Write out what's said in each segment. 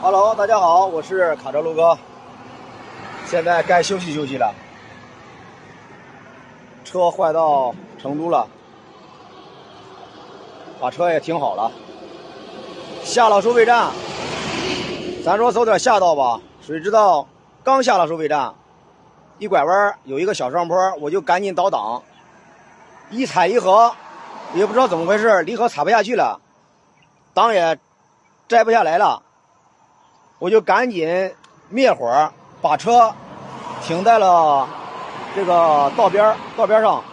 Hello， 大家好，我是卡车路哥，现在该休息休息了。车坏到成都了，把车也停好了，下了收费站。咱说走点下道吧，谁知道刚下了收费站，一拐弯有一个小上坡，我就赶紧倒档，一踩离合，也不知道怎么回事，离合踩不下去了，档也摘不下来了。我就赶紧灭火，把车停在了这个道边上，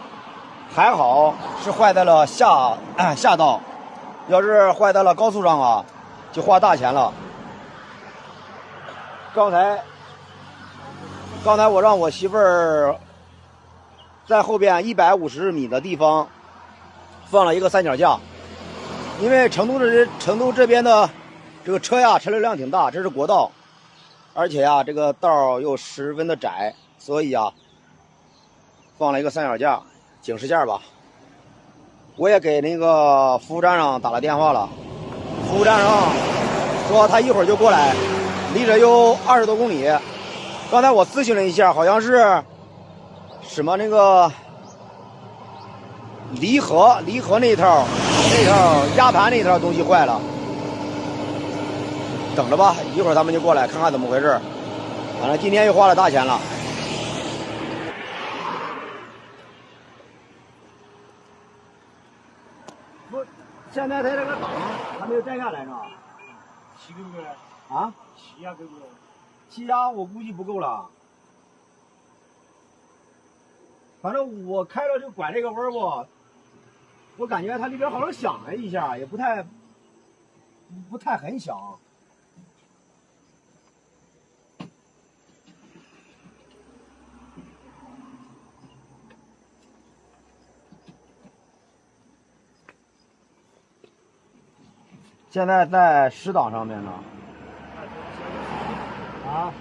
还好是坏在了下道，要是坏在了高速上啊，就花大钱了。刚才我让我媳妇儿在后边150米的地方放了一个三脚架，因为成都这边的这个车呀，车流量挺大，这是国道，而且呀，这个道又十分的窄，所以啊，放了一个三脚架，警示架吧。我也给那个服务站上打了电话了，服务站上说他一会儿就过来，离这有20多公里。刚才我咨询了一下，好像是什么那个离合那套压盘那套东西坏了。等着吧，一会儿他们就过来看看怎么回事。反正今天又花了大钱了。不，现在他这个档还没有摘下来呢。气够不够呢？啊？气压够不够？气压我估计不够了。反正我开了就拐这个弯不，我感觉它里边好像响了一下，也不太很响。现在在10档上面呢。啊？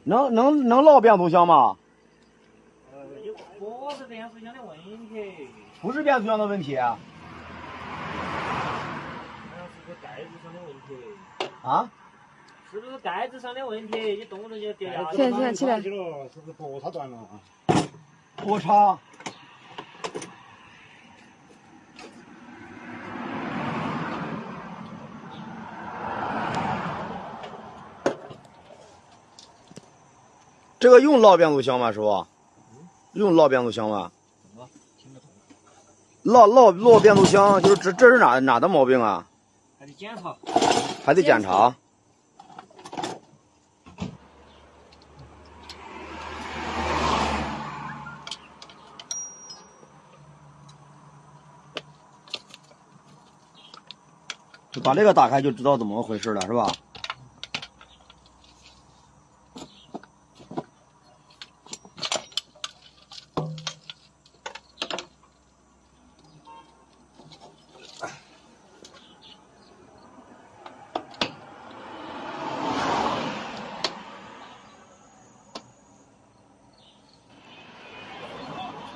能烙变速箱吗？不是变速箱的问题。不是变速箱的问题啊。好像是个盖子上的问题。啊？是不是盖子上的问题？你动了就掉下去。现在起来。是不是波叉断了啊？波叉。这个用烙变速箱吗，师傅？用烙变速箱吗？怎么听不懂？烙变速箱就是这是哪的毛病啊？还得检查。还得检查。就把这个打开就知道怎么回事了，是吧？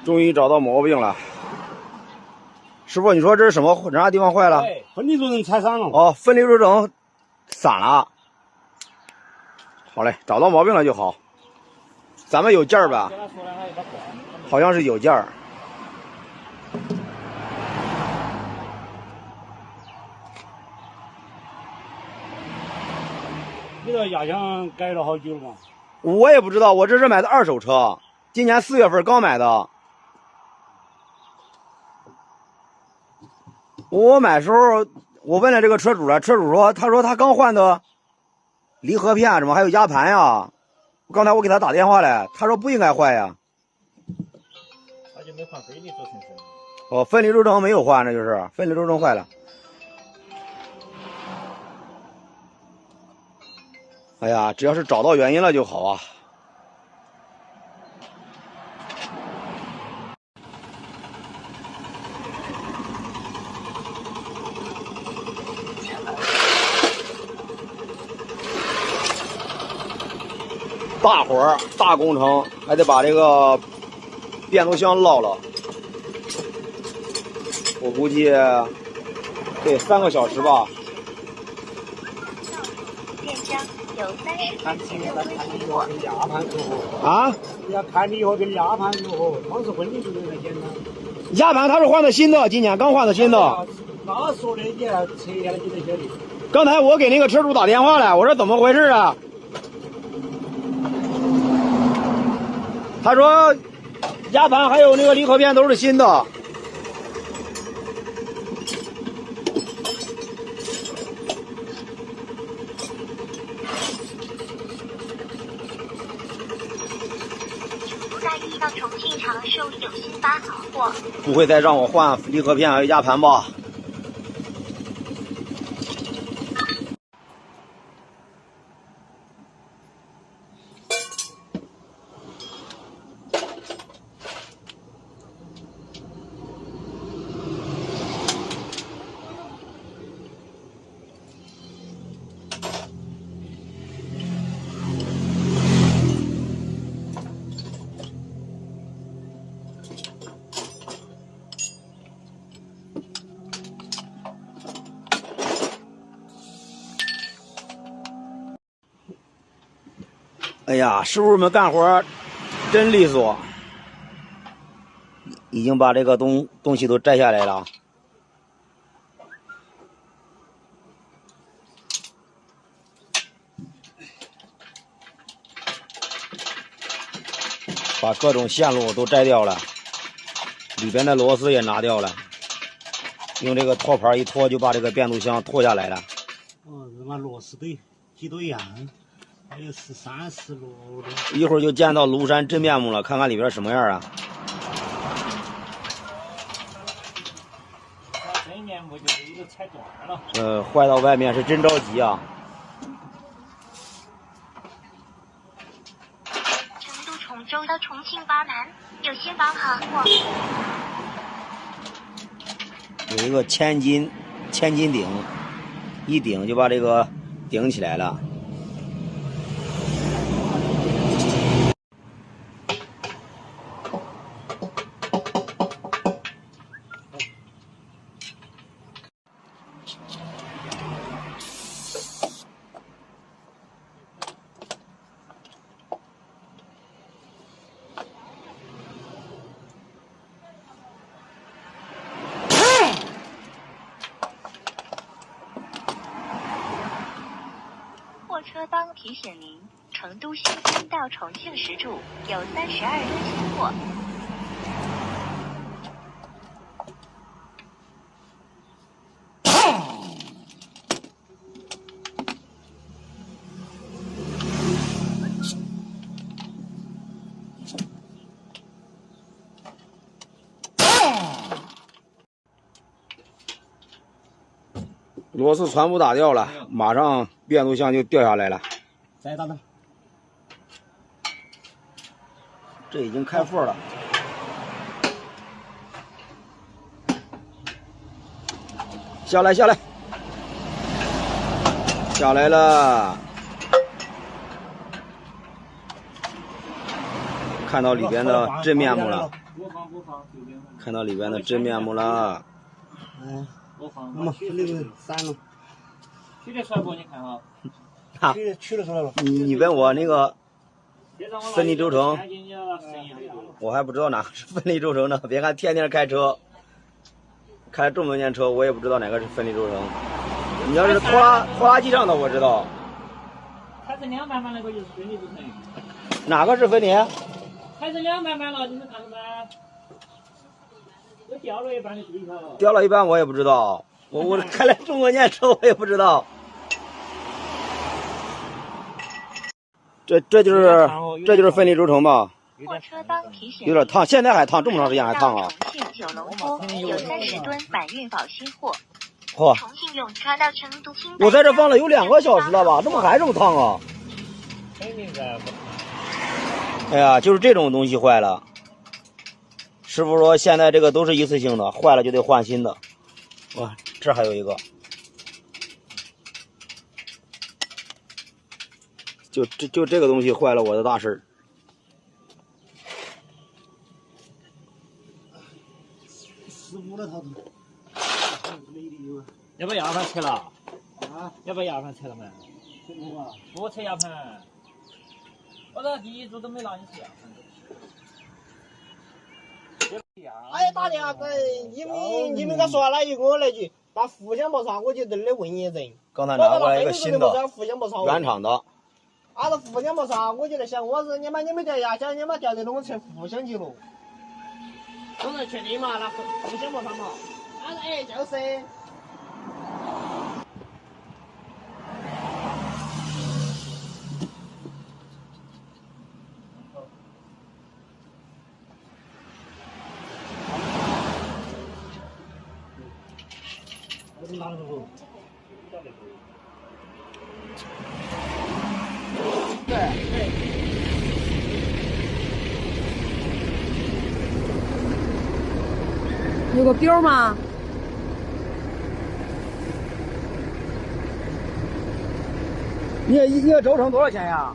终于找到毛病了，师傅，你说这是什么？哪地方坏了？分离轴承拆散了。哦，分离轴承散了。好嘞，找到毛病了就好。咱们有件儿吧？好像是有件儿。你这压箱改了好久了吗？我也不知道，我这是买的2手车，今年4月份刚买的。我买时候我问了这个车主了，车主说，他说他刚换的离合片，什么还有压盘呀。刚才我给他打电话了，他说不应该坏呀。那就没换分离轴承是吗？哦，分离轴承没有换，这就是分离轴承坏了。哎呀，只要是找到原因了就好啊。大活儿、大工程，还得把这个变速箱捞了。我估计得3个小时吧。电浆有30分钟起火。啊？要看离合跟压盘如何，光是分离就有点简单。压盘它是换的新的，今年刚换的新的。那说的你要拆下来就得晓得。刚才我给那个车主打电话了，我说怎么回事啊？他说压盘还有那个离合片都是新的。大意到重庆长寿有新发好货。不会再让我换离合片还有压盘吧？哎呀，师傅们干活真利索，已经把这个东西都摘下来了。把各种线路都摘掉了，里边的螺丝也拿掉了，用这个托盘一拖就把这个变速箱拖下来了。哦，他妈螺丝堆挤都一样，还有13、16的。一会儿就见到庐山真面目了，看看里边什么样啊？真面目就是一个踩断了。坏到外面是真着急啊！成都崇州到重庆巴南有新发好货。有一个千斤顶，一顶就把这个顶起来了。货车帮提醒您，成都新津到重庆时柱有32吨新货。螺丝全部打掉了，马上变速箱就掉下来了。再打打。这已经开货了。下来，下来了。看到里边的真面目了。看到里边的真面目了。嗯。那么那个散了。取得出来不？你看哈。啊，取得出来了。你问我那个分离轴承，我还不知道哪个是分离轴承呢。别看天天开车，开了这么多年车，我也不知道哪个是分离轴承。你要是拖拉机上的，我知道。它是200码那个就是分离轴承。哪个是分离？还是200码了，你们看到没？都掉了一半的地方。掉了一半，我也不知道。我开了这么多年车，我也不知道。这就是分离轴承吧？货车帮提醒有点烫，现在还烫，这么长时间还烫啊！重庆九龙坡有30吨满运宝新货。嚯！重庆永川到成都新。我在这放了有2个小时了吧？怎么还这么烫啊？哎呀，就是这种东西坏了。师傅说现在这个都是一次性的，坏了就得换新的。哇，这还有一个。就这个东西坏了我的大事儿。15了，他都。没理由。要把牙盘拆了？啊？要把牙盘拆了没？什么啊？不拆牙盘。我这第一组都没拿你拆牙盘。哎，打电话给你们给说了一个那句，那互相不查，我就真的问验证。刚才拿过来一个新的互相不查。原厂的。啊，是互相不查，我就在想，我是你们掉牙签，你们掉这种成互相记录。当然确定嘛，那互相不查嘛。啊，哎，就是。拿了不？对。有个标吗？你个轴承多少钱呀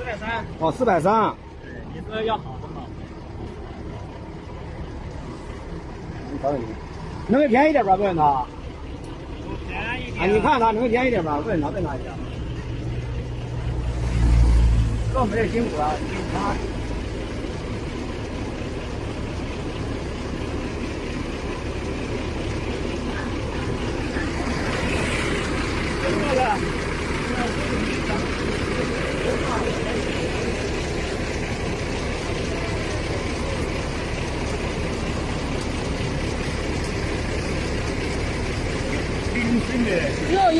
430。哦，430。对，你这要好的嘛。能给便宜点吧？问问他。便宜点。啊，你看他能给便宜点吧？问他一下。这没这辛苦了，他。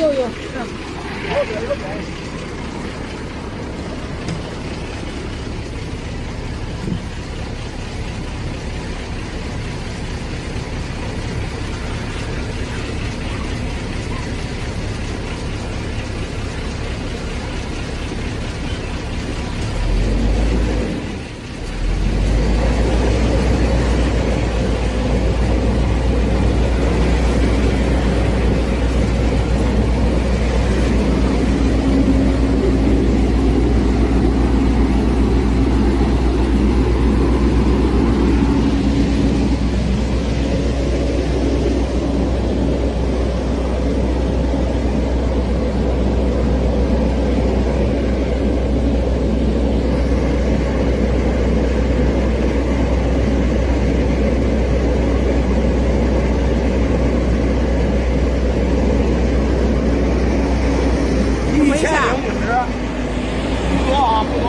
有。1050，不多啊，不多。